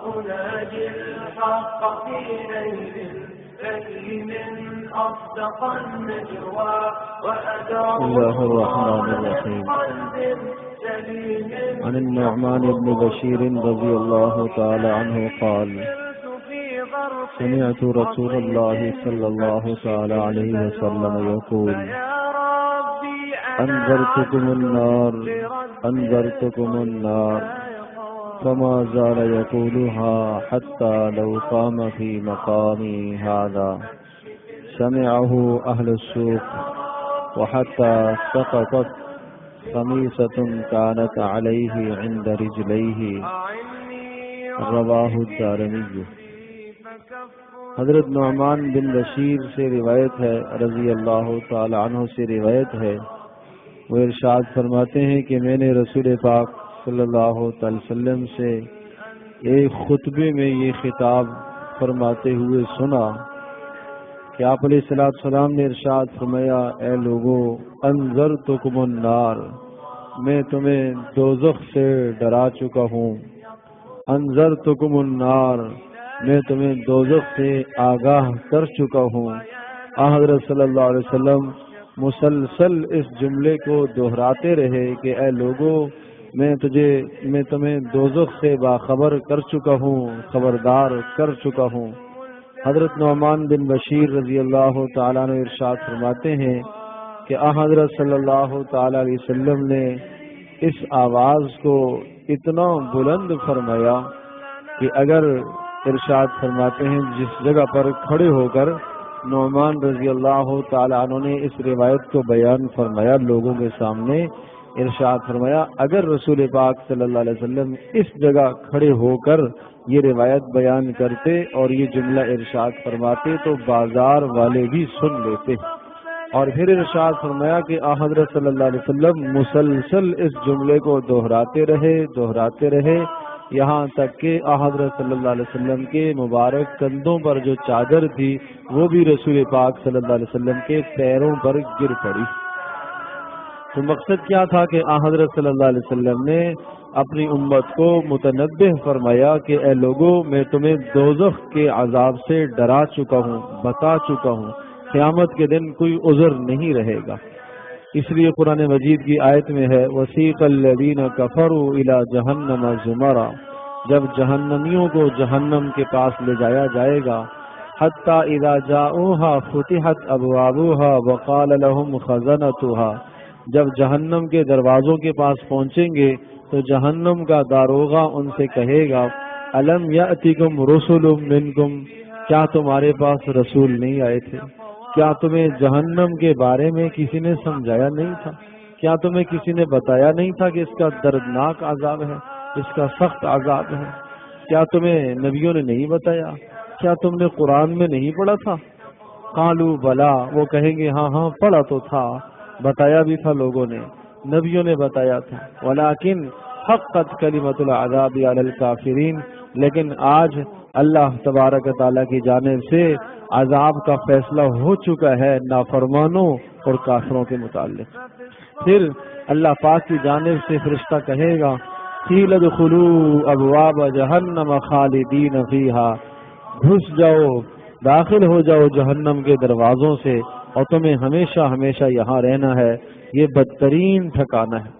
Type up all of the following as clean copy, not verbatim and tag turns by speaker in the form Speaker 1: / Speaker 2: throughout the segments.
Speaker 1: أناجي الحق في ليل لين أصدق النجوى وأدعو
Speaker 2: الله الرحمن الرحيم. عن النعمان بن بشير رضي الله تعالى عنه قال سمعت رسول الله صلى الله تعالى عليه وسلم يقول أنذرتكم النار فما زال يقولها حتى لو قام في مقامي هذا سمعه أهل السوق وحتى سقطت خميسة كانت عليه عند رجليه رواه الدارمي. حضرت نعمان بن بشیر سے روایت ہے رضی اللہ تعالی عنہ سے روایت ہے، وہ ارشاد فرماتے ہیں کہ میں نے رسول پاک صلی اللہ تعالی وسلم سے ایک خطبے میں یہ خطاب فرماتے ہوئے سنا کہ آپ علیہ السلام نے ارشاد فرمایا، اے لوگو انذرتکم النار، میں تمہیں دوزخ سے ڈرا چکا ہوں. انذرتکم النار، میں تمہیں دوزخ سے آگاہ کر چکا ہوں. حضرت صلی اللہ علیہ وسلم مسلسل اس جملے کو دہراتے رہے کہ اے لوگو میں تمہیں دوزخ سے باخبر کر چکا ہوں، خبردار کر چکا ہوں. حضرت نعمان بن بشیر رضی اللہ تعالیٰ عنہ ارشاد فرماتے ہیں کہ حضرت صلی اللہ تعالیٰ علیہ وسلم نے اس آواز کو اتنا بلند فرمایا کہ اگر ارشاد فرماتے ہیں جس جگہ پر کھڑے ہو کر نعمان رضی اللہ تعالیٰ عنہ نے اس روایت کو بیان فرمایا لوگوں کے سامنے، ارشاد فرمایا اگر رسول پاک صلی اللہ علیہ وسلم اس جگہ کھڑے ہو کر یہ روایت بیان کرتے اور یہ جملہ ارشاد فرماتے تو بازار والے بھی سن لیتے. اور پھر ارشاد فرمایا کہ حضرت صلی اللہ علیہ وسلم مسلسل اس جملے کو دہراتے رہے یہاں تک کہ حضرت صلی اللہ علیہ وسلم کے مبارک کندھوں پر جو چادر تھی وہ بھی رسول پاک صلی اللہ علیہ وسلم کے پیروں پر گر پڑی. تو مقصد کیا تھا کہ حضرت صلی اللہ علیہ وسلم نے اپنی امت کو متنبہ فرمایا کہ اے لوگوں میں تمہیں دوزخ کے عذاب سے ڈرا چکا ہوں، بتا چکا ہوں، قیامت کے دن کوئی عذر نہیں رہے گا. اس لیے قرآن مجید کی آیت میں ہے وَسِيقَ الَّذِينَ كَفَرُوا إِلَى جَهَنَّمَ زُمَرًا، جب جہنمیوں کو جہنم کے پاس لے جایا جائے گا، حَتَّى إِذَا جَاءُوهَا فُتِحَتْ أَبْوَابُهَا وَقَالَ لَهُمْ خَزَنَتُهَا، جب جہنم کے دروازوں کے پاس پہنچیں گے تو جہنم کا داروغہ ان سے کہے گا أَلَمْ يَأْتِكُمْ رُسُلٌ مِّنْكُمْ، کیا تمہارے پاس رسول نہیں آئے تھے؟ کیا تمہیں جہنم کے بارے میں کسی نے سمجھایا نہیں تھا؟ کیا تمہیں کسی نے بتایا نہیں تھا کہ اس کا دردناک عذاب ہے، اس کا سخت عذاب ہے؟ کیا تمہیں نبیوں نے نہیں بتایا؟ کیا تم نے قرآن میں نہیں پڑھا تھا؟ قالوا بلا، وہ کہیں گے ہاں پڑھا تو تھا، بتایا بھی تھا لوگوں نے، نبیوں نے بتایا تھا. ولیکن حقت کلمۃ العذاب علی الکافرین، لیکن آج اللہ تبارک تعالیٰ کی جانب سے عذاب کا فیصلہ ہو چکا ہے نافرمانوں اور کافروں کے متعلق. پھر اللہ پاک کی جانب سے فرشتہ کہے گا قیل ادخلوا ابواب جہنم خالدین فیہا، گھس جاؤ، داخل ہو جاؤ جہنم کے دروازوں سے اور تمہیں ہمیشہ ہمیشہ یہاں رہنا ہے، یہ بدترین ٹھکانہ ہے.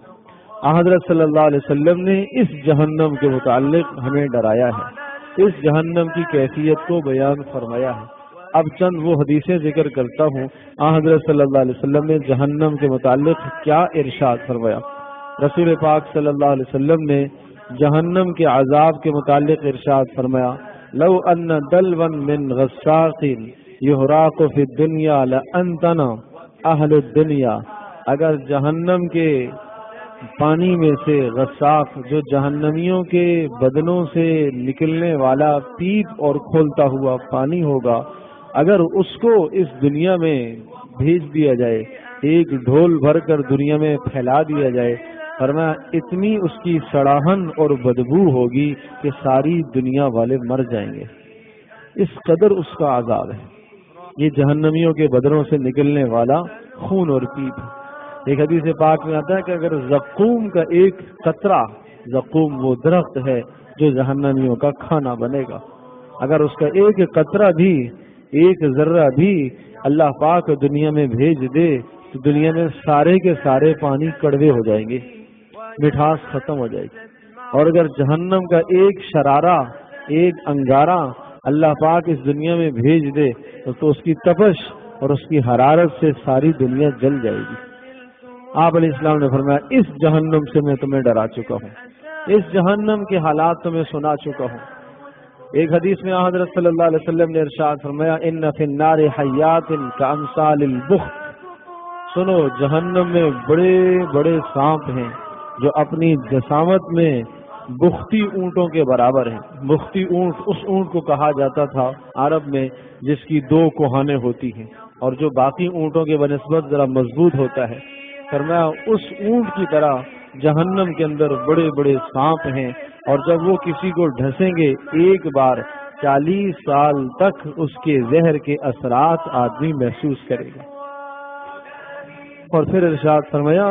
Speaker 2: حضرت صلی اللہ علیہ وسلم نے اس جہنم کے متعلق ہمیں ڈرایا ہے، اس جہنم کی کیفیت کو بیان فرمایا ہے. اب چند وہ حدیثیں ذکر کرتا ہوں حضرت صلی اللہ علیہ وسلم نے جہنم کے متعلق کیا ارشاد فرمایا. رسول پاک صلی اللہ علیہ وسلم نے جہنم کے عذاب کے متعلق ارشاد فرمایا لو ان دلوا من غساق یحراق فی الدنیا لانتن اہل الدنیا، اگر جہنم کے پانی میں سے غساق جو جہنمیوں کے بدنوں سے نکلنے والا پیپ اور کھولتا ہوا پانی ہوگا، اگر اس کو اس دنیا میں بھیج دیا جائے، ایک ڈھول بھر کر دنیا میں پھیلا دیا جائے، فرمایا اتنی اس کی سڑاہن اور بدبو ہوگی کہ ساری دنیا والے مر جائیں گے. اس قدر اس کا عذاب ہے یہ جہنمیوں کے بدنوں سے نکلنے والا خون اور پیپ. ایک حدیث پاک میں آتا ہے کہ اگر زقوم کا ایک قطرہ، زقوم وہ درخت ہے، جو جہنمیوں کا کھانا بنے گا۔ اگر اس کا ایک قطرہ بھی، ایک ذرہ بھی اللہ پاک دنیا میں بھیج دے تو دنیا میں سارے کے سارے پانی کڑوے ہو جائیں گے، مٹھاس ختم ہو جائے گی۔ اور اگر جہنم کا ایک شرارہ، ایک انگارہ اللہ پاک اس دنیا میں بھیج دے تو اس کی تپش اور اس کی حرارت سے ساری دنیا جل جائے گی۔ آپ علیہ السلام نے فرمایا اس جہنم سے میں تمہیں ڈرا چکا ہوں، اس جہنم کے حالات تمہیں سنا چکا ہوں۔ ایک حدیث میں حضرت صلی اللہ علیہ وسلم نے ارشاد فرمایا ان فی النار حیات کامثال البخت، سنو جہنم میں بڑے بڑے سانپ ہیں جو اپنی جسامت میں بختی اونٹوں کے برابر ہیں۔ بختی اونٹ اس اونٹ کو کہا جاتا تھا عرب میں جس کی دو کوہانیں ہوتی ہیں اور جو باقی اونٹوں کے بنسبت ذرا مضبوط ہوتا ہے۔ فرمایا اس اونٹ کی طرح جہنم کے اندر بڑے بڑے سانپ ہیں، اور جب وہ کسی کو ڈھسیں گے ایک بار 40 سال تک اس کے زہر کے اثرات آدمی محسوس کرے گا۔ اور پھر ارشاد فرمایا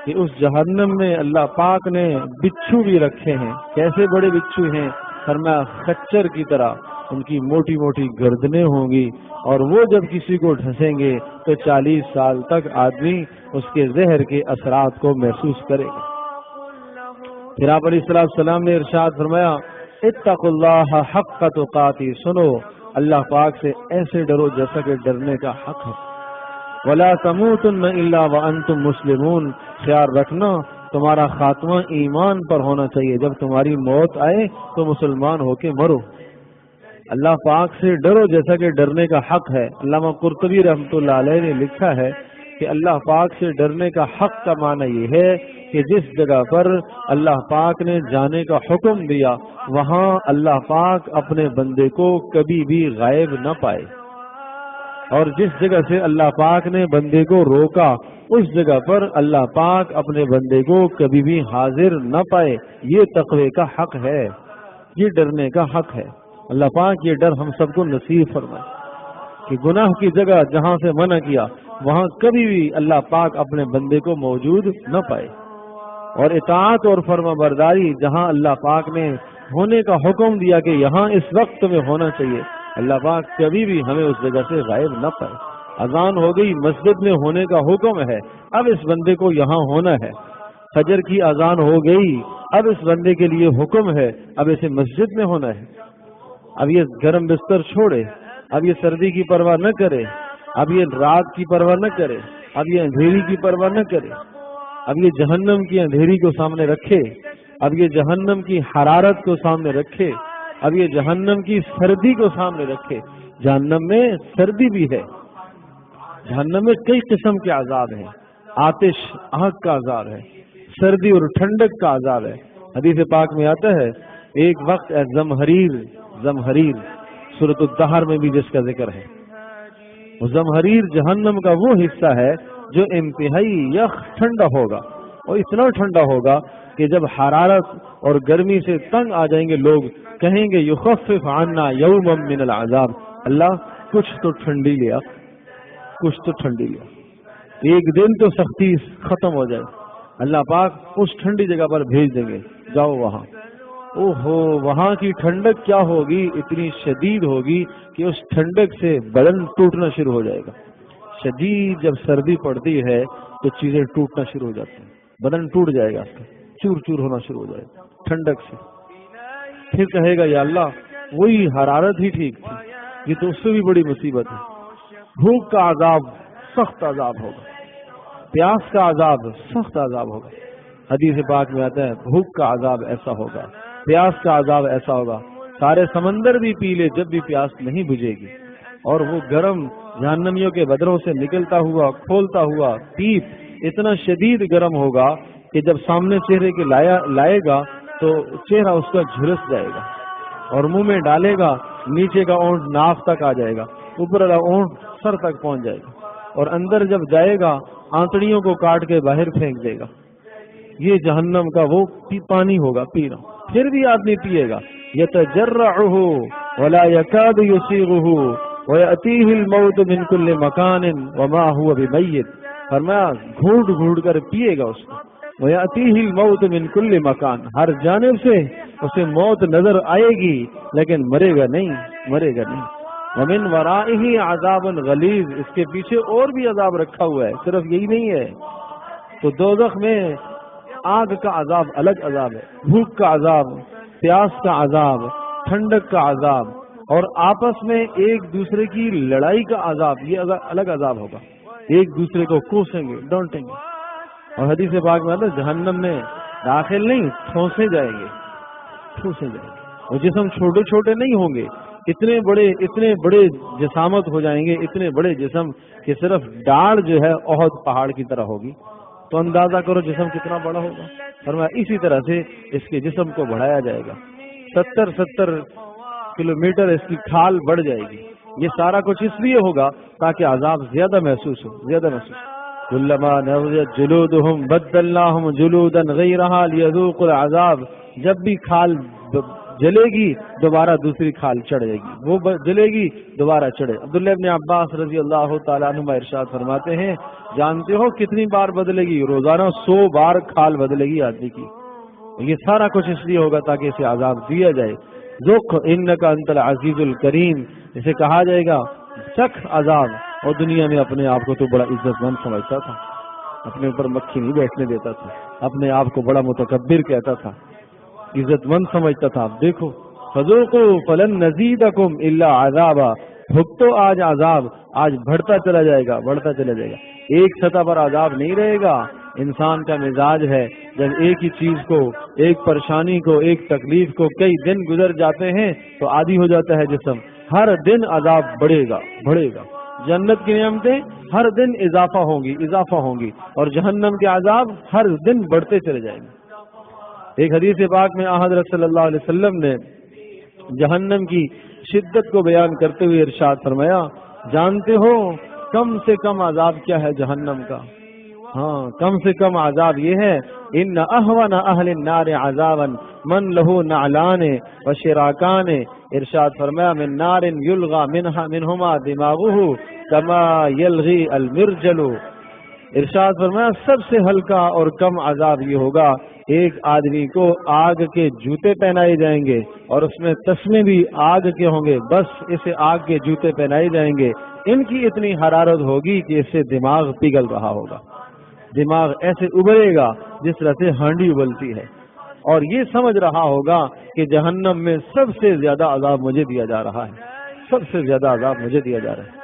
Speaker 2: کہ اس جہنم میں اللہ پاک نے بچھو بھی رکھے ہیں۔ کیسے بڑے بچھو ہیں؟ فرمایا خچر کی طرح ان کی موٹی موٹی گردنیں ہوں گی، اور وہ جب کسی کو ڈھسیں گے تو 40 سال تک آدمی اس کے زہر کے اثرات کو محسوس کرے گا۔ پھر آپ علیہ السلام نے ارشاد فرمایا اتقوا اللہ حق تقاتی، سنو اللہ پاک سے ایسے ڈرو جیسا کہ ڈرنے کا حق ہے۔ ولا تموتن الا وانتم مسلمون، خیال رکھنا تمہارا خاتمہ ایمان پر ہونا چاہیے، جب تمہاری موت آئے تو مسلمان ہو کے مرو۔ اللہ پاک سے ڈرو جیسا کہ ڈرنے کا حق ہے۔ علامہ قرطبی رحمۃ اللہ علیہ نے لکھا ہے کہ اللہ پاک سے ڈرنے کا حق کا معنی یہ ہے کہ جس جگہ پر اللہ پاک نے جانے کا حکم دیا وہاں اللہ پاک اپنے بندے کو کبھی بھی غائب نہ پائے، اور جس جگہ سے اللہ پاک نے بندے کو روکا اس جگہ پر اللہ پاک اپنے بندے کو کبھی بھی حاضر نہ پائے۔ یہ تقوی کا حق ہے، یہ ڈرنے کا حق ہے۔ اللہ پاک یہ ڈر ہم سب کو نصیب فرمائے کہ گناہ کی جگہ جہاں سے منع کیا وہاں کبھی بھی اللہ پاک اپنے بندے کو موجود نہ پائے، اور اطاعت اور فرما برداری جہاں اللہ پاک نے ہونے کا حکم دیا کہ یہاں اس وقت میں ہونا چاہیے، اللہ پاک کبھی بھی ہمیں اس جگہ سے غائب نہ پائے۔ اذان ہو گئی، مسجد میں ہونے کا حکم ہے، اب اس بندے کو یہاں ہونا ہے۔ فجر کی اذان ہو گئی، اب اس بندے کے لیے حکم ہے، اب اسے مسجد میں ہونا ہے۔ اب یہ گرم بستر چھوڑے، اب یہ سردی کی پرواہ نہ کرے، اب یہ رات کی پرواہ نہ کرے، اب یہ اندھیری کی پرواہ نہ کرے، اب یہ جہنم کی اندھیری کو سامنے رکھے، اب یہ جہنم کی حرارت کو سامنے رکھے، اب یہ جہنم کی سردی کو سامنے رکھے۔ جہنم میں سردی بھی ہے، جہنم میں کئی قسم کے عذاب ہیں، آتش آگ کا عذاب ہے، سردی اور ٹھنڈک کا عذاب ہے۔ حدیث پاک میں آتا ہے ایک وقت زمہریر سورۃ الدہر میں بھی جس کا ذکر ہے، وہ زمہریر جہنم کا وہ حصہ ہے جو انتہائی یخ ٹھنڈا ہوگا، اور اتنا ٹھنڈا ہوگا کہ جب حرارت اور گرمی سے تنگ آ جائیں گے لوگ کہیں گے یخفف عنا یوما من العذاب، اللہ کچھ تو ٹھنڈی لیا، کچھ تو ٹھنڈی لیا، ایک دن تو سختی ختم ہو جائے۔ اللہ پاک اس ٹھنڈی جگہ پر بھیج دیں گے، جاؤ وہاں۔ اوہو، وہاں کی ٹھنڈک کیا ہوگی، اتنی شدید ہوگی کہ اس ٹھنڈک سے بدن ٹوٹنا شروع ہو جائے گا۔ شدید جب سردی پڑتی ہے تو چیزیں ٹوٹنا شروع ہو جاتی ہیں، بدن ٹوٹ جائے گا، چور چور ہونا شروع ہو جائے گا ٹھنڈک سے۔ پھر کہے گا یا اللہ وہی حرارت ہی ٹھیک تھی، یہ تو اس سے بھی بڑی مصیبت ہے۔ بھوک کا عذاب سخت عذاب ہوگا، پیاس کا عذاب سخت عذاب ہوگا۔ حدیث پاک میں آتا ہے بھوک کا عذاب ایسا ہوگا، پیاس کا عذاب ایسا ہوگا، سارے سمندر بھی پی لے جب بھی پیاس نہیں بجھے گی، اور وہ گرم جہنمیوں کے بدنوں سے نکلتا ہوا کھولتا ہوا پیپ اتنا شدید گرم ہوگا کہ جب سامنے چہرے کے لائے گا تو چہرہ اس کا جھلس جائے گا، اور منہ میں ڈالے گا نیچے کا اونٹ ناف تک آ جائے گا، اوپر والا اونٹ سر تک پہنچ جائے گا، اور اندر جب جائے گا آنتڑیوں کو کاٹ کے باہر پھینک دے گا۔ یہ جہنم کا وہ پانی ہوگا پینا، پھر بھی آدمی پیے گا۔ یتجرعہ ولا یکاد یسیغہ ویأتیہ الموت من کل مکان وما ہوا بمیت، فرمایا گھونٹ گھونٹ کر پیے گا اس کو، وَيَأْتِيهِ الْمَوْتُ مِنْ كُلِّ مَكَانٍ، ہر جانب سے اسے موت نظر آئے گی لیکن مرے گا نہیں، مرے گا نہیں۔ وَمِنْ وَرَائِهِ عَذَابٌ غَلِيظٌ، اس کے پیچھے اور بھی عذاب رکھا ہوا ہے، صرف یہی نہیں ہے۔ تو دوزخ میں آگ کا عذاب الگ عذاب ہے، بھوک کا عذاب، پیاس کا عذاب، ٹھنڈک کا عذاب، اور آپس میں ایک دوسرے کی لڑائی کا عذاب، یہ الگ عذاب ہوگا۔ ایک دوسرے کو کوسیں گے، ڈانٹیں گے، اور حدیث پاک میں آتا ہے جہنم میں داخل نہیں، ٹھونسے جائیں گے، ٹھونسے جائیں گے۔ اور جسم چھوٹے چھوٹے نہیں ہوں گے، اتنے بڑے جسامت ہو جائیں گے، اتنے بڑے جسم کہ صرف ڈاڑھ جو ہے احد پہاڑ کی طرح ہوگی۔ تو اندازہ کرو جسم کتنا بڑا ہوگا۔ فرمایا اسی طرح سے اس کے جسم کو بڑھایا جائے گا، 70 کلومیٹر اس کی کھال بڑھ جائے گی۔ یہ سارا کچھ اس لیے ہوگا تاکہ عذاب زیادہ محسوس ہو، زیادہ محسوس ہو۔ کلما نضجت جلودهم بدلناهم جلودا غیرها لیذوقوا العذاب، جب بھی کھال جلے گی دوبارہ دوسری کھال چڑھ جائے گی، وہ جلے گی دوبارہ چڑھے۔ عبداللہ ابن عباس رضی اللہ تعالیٰ عنہما ارشاد فرماتے ہیں جانتے ہو کتنی بار بدلے گی؟ روزانہ 100 بار کھال بدلے گی آدمی کی۔ یہ سارا کچھ اس لیے ہوگا تاکہ اسے عذاب دیا جائے۔ ذق انک انت العزیز الکریم، اسے کہا جائے گا چکھ عذاب۔ اور دنیا میں اپنے آپ کو تو بڑا عزت مند سمجھتا تھا، اپنے اوپر مکھی نہیں بیٹھنے دیتا تھا، اپنے آپ کو بڑا متکبر کہتا تھا، عزت مند سمجھتا تھا۔ اب دیکھو فذوقوا فلن نزیدکم الا عذابا، بھگتو آج عذاب، آج بڑھتا چلا جائے گا، بڑھتا چلا جائے گا۔ ایک سطح پر عذاب نہیں رہے گا۔ انسان کا مزاج ہے جب ایک ہی چیز کو، ایک پریشانی کو، ایک تکلیف کو کئی دن گزر جاتے ہیں تو عادی ہو جاتا ہے جسم، ہر دن عذاب بڑھے گا، بڑھے گا۔ جنت کی نعمتیں ہر دن اضافہ ہوں گی، اور جہنم کے عذاب ہر دن بڑھتے چلے جائیں گے۔ ایک حدیث پاک میں حضرت صلی اللہ علیہ وسلم نے جہنم کی شدت کو بیان کرتے ہوئے ارشاد فرمایا جانتے ہو کم سے کم عذاب کیا ہے جہنم کا؟ ہاں، کم سے کم عذاب یہ ہے ان اہون اہل النار عذابا من له نعلان وشراکان، ارشاد فرمایا من نار یلغى منهما دماغه كما يلغي المرجل، ارشاد فرمایا سب سے ہلکا اور کم عذاب یہ ہوگا ایک آدمی کو آگ کے جوتے پہنائے جائیں گے اور اس میں تسمے بھی آگ کے ہوں گے، بس اسے آگ کے جوتے پہنائے جائیں گے، ان کی اتنی حرارت ہوگی کہ اس سے دماغ پگھل رہا ہوگا، دماغ ایسے ابلے گا جس طرح سے ہانڈی ابلتی ہے، اور یہ سمجھ رہا ہوگا کہ جہنم میں سب سے زیادہ عذاب مجھے دیا جا رہا ہے، سب سے زیادہ عذاب مجھے دیا جا رہا ہے۔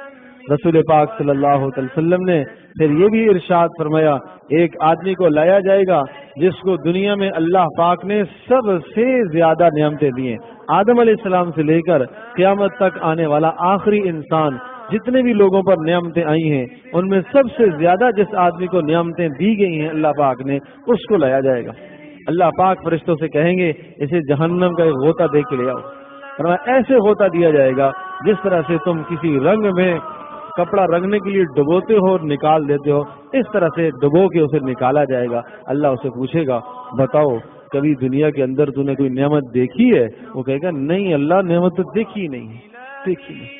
Speaker 2: رسول پاک صلی اللہ علیہ وسلم نے پھر یہ بھی ارشاد فرمایا ایک آدمی کو لایا جائے گا جس کو دنیا میں اللہ پاک نے سب سے زیادہ نعمتیں دی ہیں، آدم علیہ السلام سے لے کر قیامت تک آنے والا آخری انسان جتنے بھی لوگوں پر نعمتیں آئی ہیں ان میں سب سے زیادہ جس آدمی کو نعمتیں دی گئی ہیں اللہ پاک نے اس کو لایا جائے گا۔ اللہ پاک فرشتوں سے کہیں گے اسے جہنم کا ایک غوطہ دے کے لے آؤ، اور ایسے غوطہ دیا جائے گا جس طرح سے تم کسی رنگ میں کپڑا رنگنے کے لیے ڈبوتے ہو اور نکال دیتے ہو، اس طرح سے ڈبو کے اسے نکالا جائے گا۔ اللہ اسے پوچھے گا بتاؤ کبھی دنیا کے اندر تو نے کوئی نعمت دیکھی ہے؟ وہ کہے گا نہیں اللہ نعمت تو دیکھی نہیں، دیکھی نہیں۔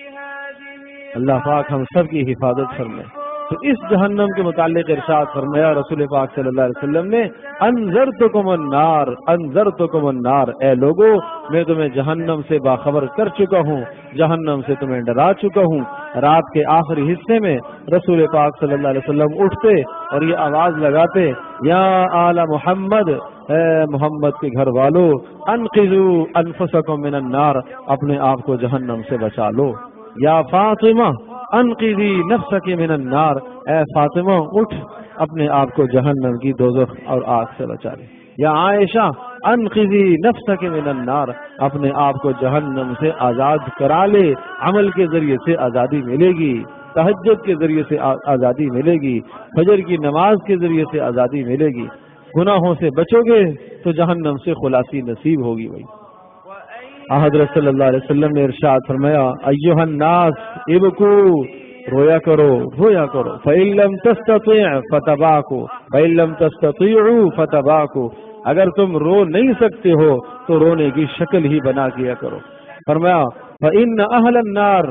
Speaker 2: اللہ پاک ہم سب کی حفاظت فرمائے۔ تو اس جہنم کے متعلق ارشاد فرمایا رسول پاک صلی اللہ علیہ وسلم نے انذرتکم النار، انذرتکم النار، اے لوگو میں تمہیں جہنم سے باخبر کر چکا ہوں، جہنم سے تمہیں ڈرا چکا ہوں۔ رات کے آخری حصے میں رسول پاک صلی اللہ علیہ وسلم اٹھتے اور یہ آواز لگاتے یا آل محمد، اے محمد کے گھر والو، انقذوا انفسکم من النار، اپنے آپ کو جہنم سے بچا لو۔ یا فاطمہ انقذی نفسک من النار، اے فاطمہ اٹھ اپنے آپ کو جہنم کی دوزخ اور آگ سے بچا لے۔ یا عائشہ انقذی نفسک من النار، اپنے آپ کو جہنم سے آزاد کرا لے، عمل کے ذریعے سے آزادی ملے گی، تہجد کے ذریعے سے آزادی ملے گی، فجر کی نماز کے ذریعے سے آزادی ملے گی، گناہوں سے بچو گے تو جہنم سے خلاصی نصیب ہوگی۔ بھائی حضرت صلی اللہ علیہ وسلم نے ارشاد فرمایا ایھا الناس ابکو، رویا کرو رویا کرو، فإن لم تستطع فتباکوا فإن لم تستطيعوا فتباکوا، اگر تم رو نہیں سکتے ہو تو رونے کی شکل ہی بنا کیا کرو۔ فرمایا فإن أهل النار